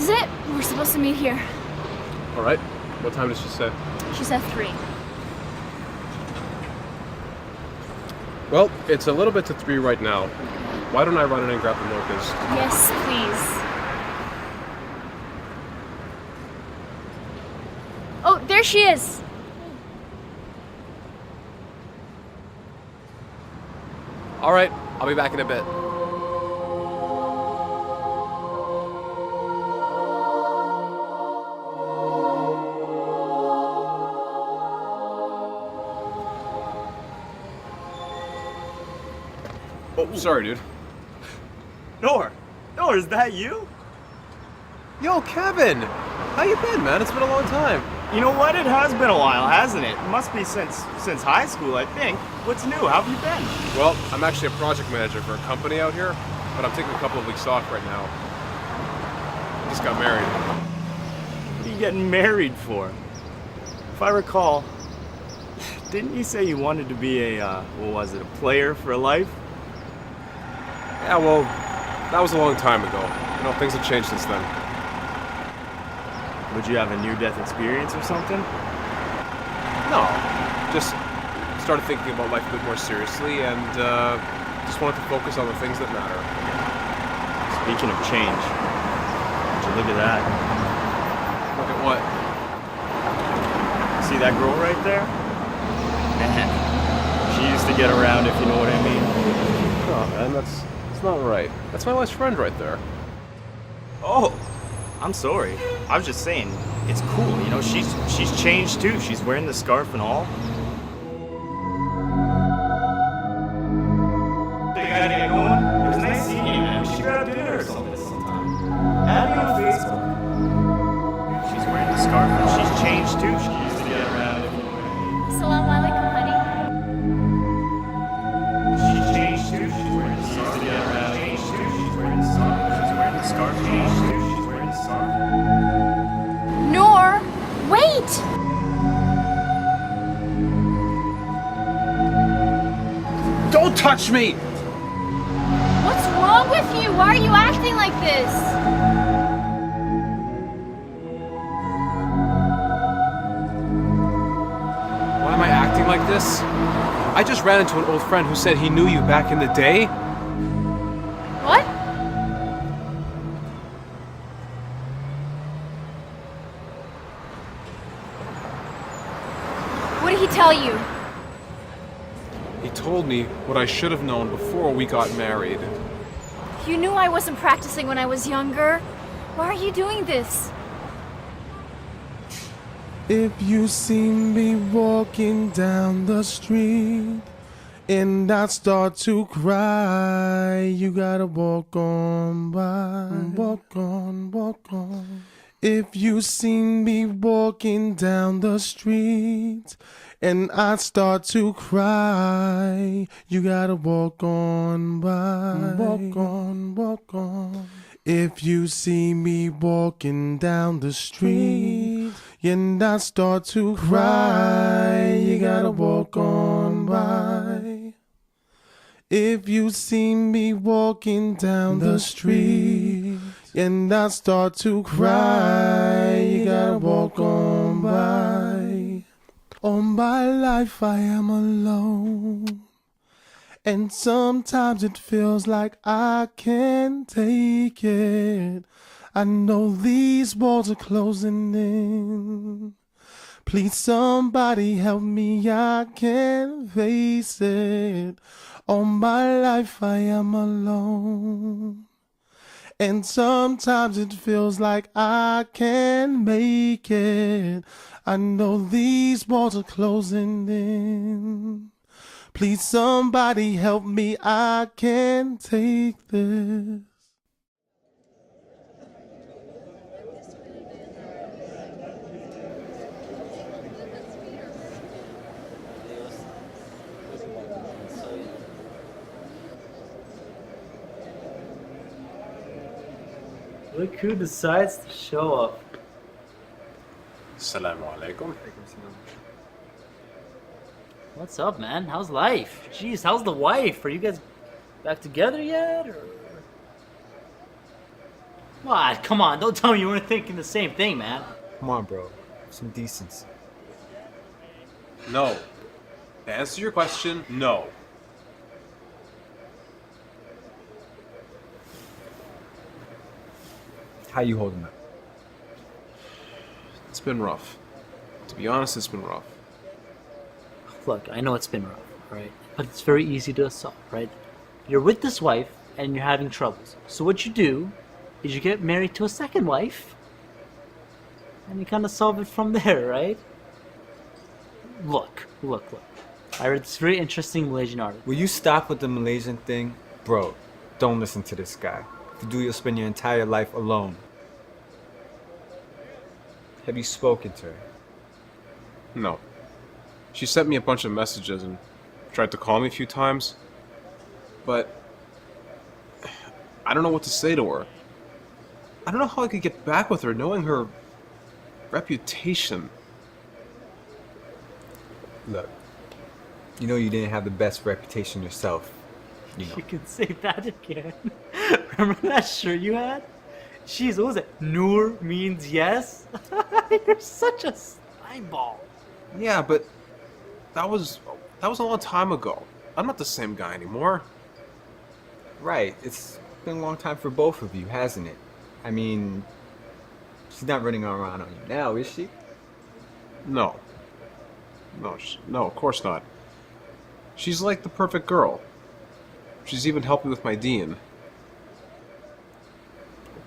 is it? We're supposed to meet here. All right. What time did she say? She said 3. Well, it's a little bit to 3 right now. Why don't I run in and grab the mochas? Yes, please. Oh, there she is. All right, I'll be back in a bit. Oh, sorry, dude. Noor, is that you? Yo, Kevin! How you been, man? It's been a long time. You know what? It has been a while, hasn't it? It must be since high school, I think. What's new? How have you been? Well, I'm actually a project manager for a company out here, but I'm taking a couple of weeks off right now. I just got married. What are you getting married for? If I recall, didn't you say you wanted to be a player for life? Yeah, well, that was a long time ago. You know, things have changed since then. Would you have a near-death experience or something? No, just started thinking about life a bit more seriously and just wanted to focus on the things that matter. Speaking of change, would you look at that? Look at what? See that girl right there? She used to get around, if you know what I mean. Oh, man, that's not right. That's my best friend right there. Oh, I'm sorry. I was just saying, it's cool, you know, she's changed too. She's wearing the scarf and all. Think I get going? It was nice seeing you, man. We should grab dinner or something sometime. Add me on Facebook. She's wearing the scarf and she's changed too. She used to get around. Assalamu alaikum, honey. She's changed too. She's wearing the scarf. She used to get around. Changed too. She's wearing the scarf. She's wearing the scarf. Changed too. She's wearing the scarf. Noor, wait! Don't touch me! What's wrong with you? Why are you acting like this? Why am I acting like this? I just ran into an old friend who said he knew you back in the day. What? What did he tell you? He told me what I should have known before we got married. You knew I wasn't practicing when I was younger. Why are you doing this? If you see me walking down the street and I start to cry, you gotta walk on by. Walk on, walk on. If you see me walking down the street and I start to cry, you gotta walk on by. Walk on, walk on. If you see me walking down the street and I start to cry, you gotta walk on by. If you see me walking down the street and I start to cry, you gotta walk on by. All my life I am alone, and sometimes it feels like I can't take it. I know these walls are closing in. Please somebody help me, I can't face it. All my life I am alone, and sometimes it feels like I can't make it. I know these walls are closing in. Please somebody help me, I can't take this. Look who decides to show up. Assalamu alaikum. What's up, man? How's life? Jeez, how's the wife? Are you guys back together yet? Or... What? Come on, don't tell me you weren't thinking the same thing, man. Come on, bro. Some decency. No. To answer your question, no. How you holding up? It's been rough. To be honest, it's been rough. Look, I know it's been rough, right? But it's very easy to solve, right? You're with this wife and you're having troubles. So what you do is you get married to a second wife and you kind of solve it from there, right? Look. I read this very interesting Malaysian article. Will you stop with the Malaysian thing? Bro, don't listen to this guy. If you do, you'll spend your entire life alone. Have you spoken to her? No. She sent me a bunch of messages and tried to call me a few times. But I don't know what to say to her. I don't know how I could get back with her knowing her reputation. Look, you know you didn't have the best reputation yourself. You know. You can say that again. Remember that shirt you had? Jeez, what was it? Nur means yes? You're such a slimeball. Yeah, but that was a long time ago. I'm not the same guy anymore. Right, it's been a long time for both of you, hasn't it? I mean, she's not running around on you now, is she? No. No, of course not. She's like the perfect girl. She's even helped me with my dean.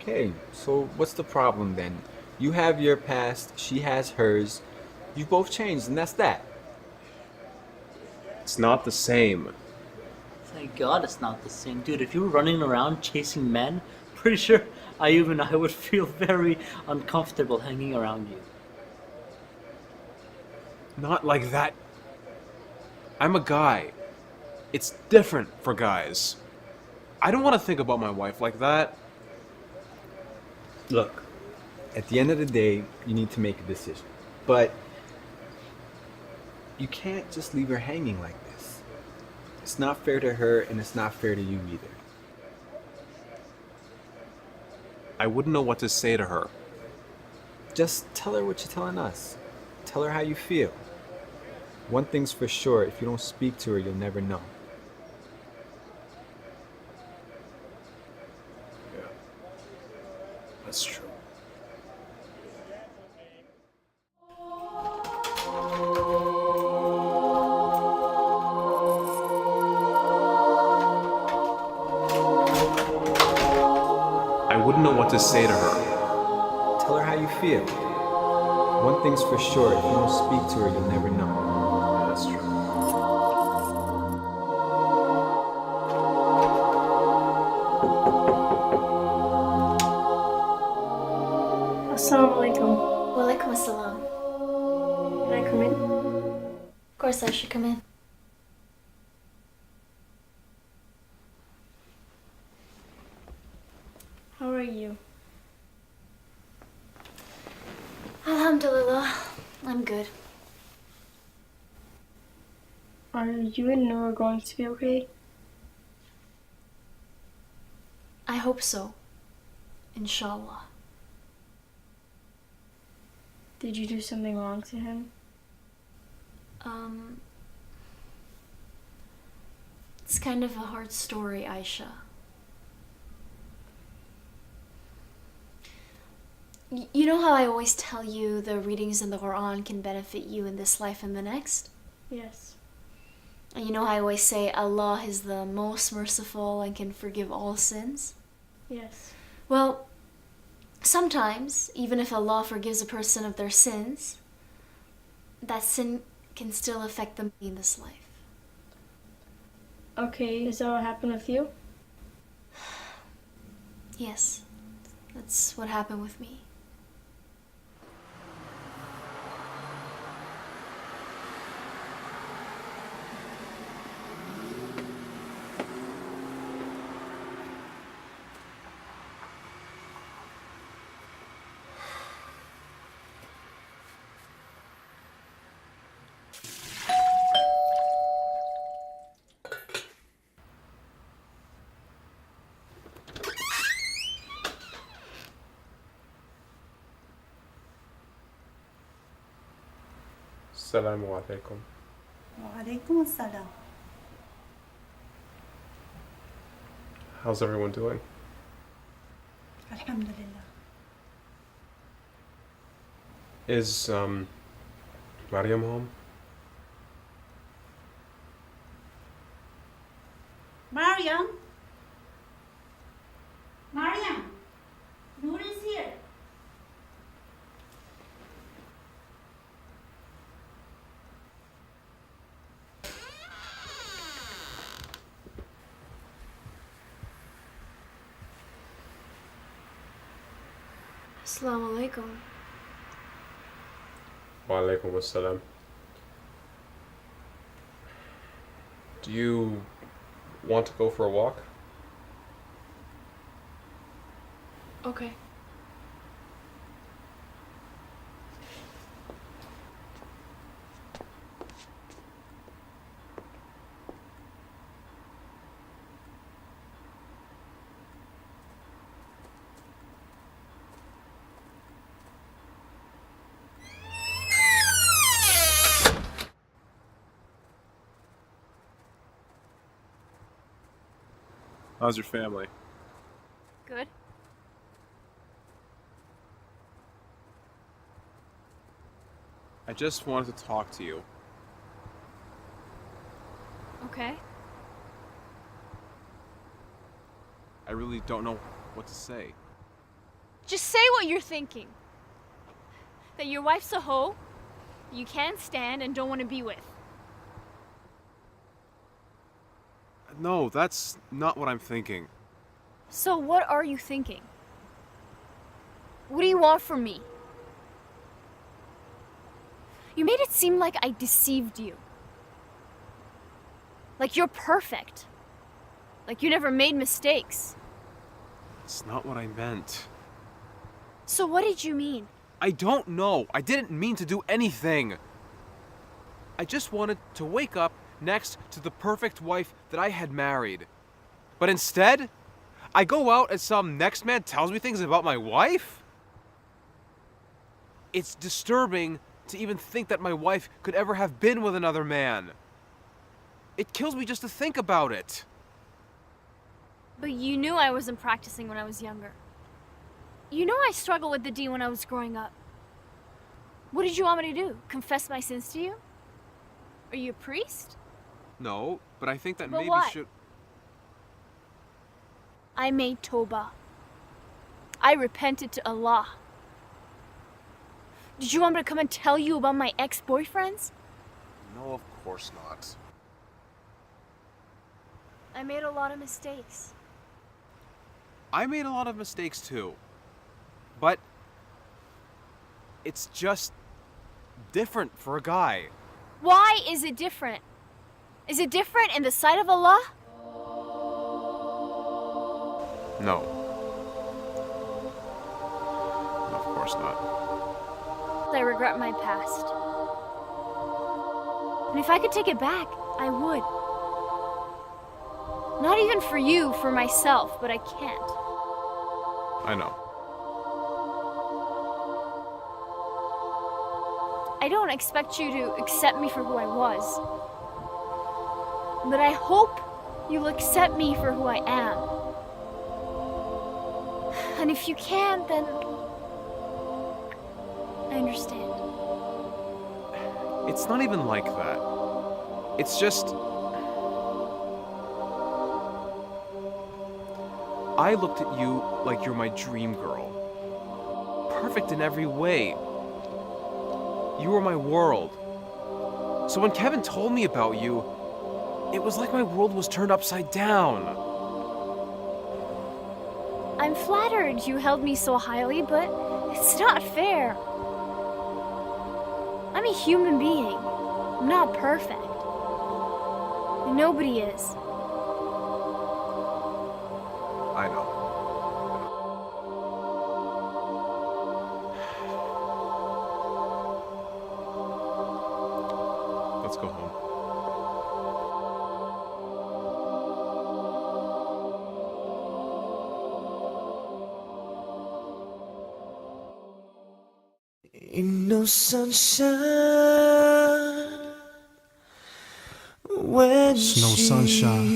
Okay, so what's the problem then? You have your past, she has hers. You both changed, and that's that. It's not the same. Thank God it's not the same. Dude, if you were running around chasing men, pretty sure I would feel very uncomfortable hanging around you. Not like that. I'm a guy. It's different for guys. I don't want to think about my wife like that. Look, at the end of the day, you need to make a decision. But you can't just leave her hanging like this. It's not fair to her, and it's not fair to you either. I wouldn't know what to say to her. Just tell her what you're telling us. Tell her how you feel. One thing's for sure, if you don't speak to her, you'll never know. Yeah. That's true. I wouldn't know what to say to her. Tell her how you feel. One thing's for sure, if you don't speak to her, you'll never know. That's true. Assalamu alaikum. Walaikum assalam. Can I come in? Of course I should come in. How are you? Alhamdulillah, I'm good. Are you and Noah going to be okay? I hope so. Inshallah. Did you do something wrong to him? It's kind of a hard story, Aisha. You know how I always tell you the readings in the Quran can benefit you in this life and the next? Yes. And you know how I always say Allah is the most merciful and can forgive all sins? Yes. Well, sometimes, even if Allah forgives a person of their sins, that sin can still affect them in this life. Okay, is that what happened with you? Yes, that's what happened with me. Assalamu alaikum. وعليكم السلام. How's everyone doing? الحمد لله. Is, Mariam home? Mariam? Mariam! Noor is here. Assalamu alaikum. Wa alaikum assalam. Do you want to go for a walk? Okay. How's your family? Good. I just wanted to talk to you. Okay. I really don't know what to say. Just say what you're thinking. That your wife's a hoe, you can't stand and don't want to be with. No, that's not what I'm thinking. So what are you thinking? What do you want from me? You made it seem like I deceived you. Like you're perfect. Like you never made mistakes. It's not what I meant. So what did you mean? I don't know. I didn't mean to do anything. I just wanted to wake up next to the perfect wife that I had married. But instead, I go out and some next man tells me things about my wife? It's disturbing to even think that my wife could ever have been with another man. It kills me just to think about it. But you knew I wasn't practicing when I was younger. You know I struggled with the D when I was growing up. What did you want me to do? Confess my sins to you? Are you a priest? No, but I think that But maybe what? should... I made Toba. I repented to Allah. Did you want me to come and tell you about my ex-boyfriends? No, of course not. I made a lot of mistakes. I made a lot of mistakes too. But it's just different for a guy. Why is it different? Is it different in the sight of Allah? No. Of course not. I regret my past. And if I could take it back, I would. Not even for you, for myself, but I can't. I know. I don't expect you to accept me for who I was. But I hope you'll accept me for who I am. And if you can't, then I understand. It's not even like that. It's just... I looked at you like you're my dream girl. Perfect in every way. You were my world. So when Kevin told me about you, it was like my world was turned upside down. I'm flattered you held me so highly, but it's not fair. I'm a human being. I'm not perfect. And nobody is. I know. Let's go home. Ain't no sunshine There's no sunshine.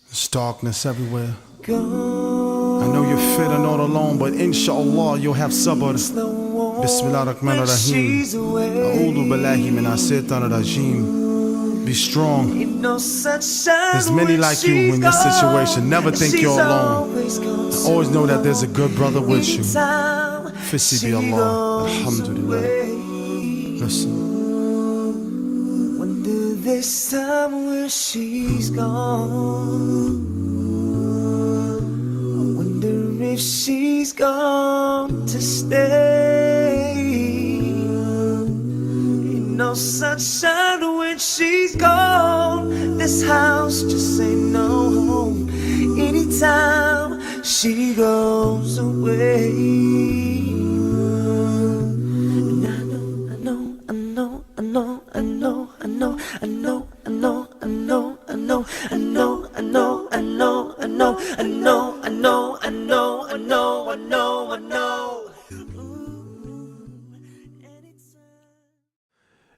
There's darkness everywhere. I know you're feeling all alone, but inshallah you'll have sabr. Bismillah ar-Rahman ar-Rahim. A'udhu billahi min ash-shaytan ar-rajim. Be strong. There's many like you in this situation. Never think you're alone. Always know that there's a good brother with you. Fissi bi Allah. Alhamdulillah. Listen. Wonder this time where she's gone. I wonder if she's gone to stay. Ain't no sunshine when she's gone. This house just ain't no home. Anytime she goes away.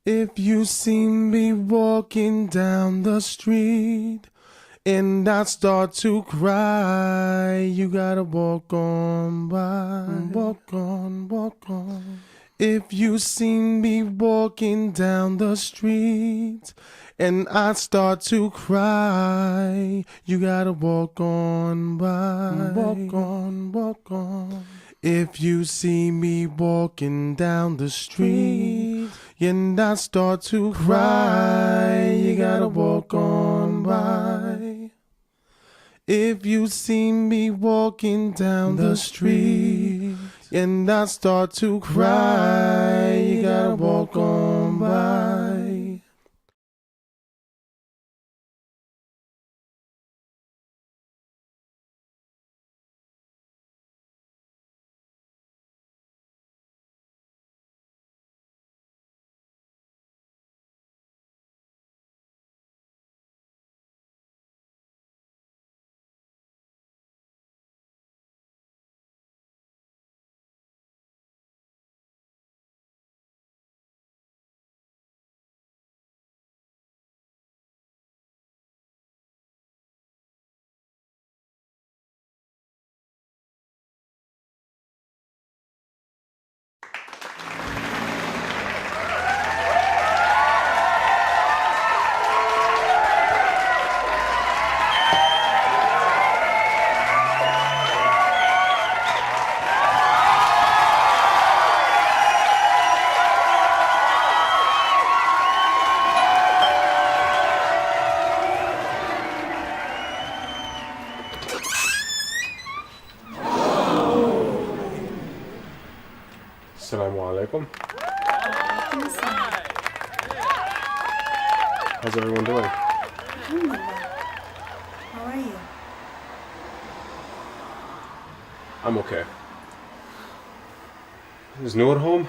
If you see me walking down the street and I start to cry, you gotta walk on by. Walk on, walk on. If you see me walking down the street and I start to cry, you gotta walk on by. Walk on, walk on. If you see me walking down the street and I start to cry, you gotta walk on by. If you see me walking down the street and I start to cry, you gotta walk on by. Assalamu alaikum. How's everyone doing? Alhamdulillah. How are you? I'm okay. Is Noor at home?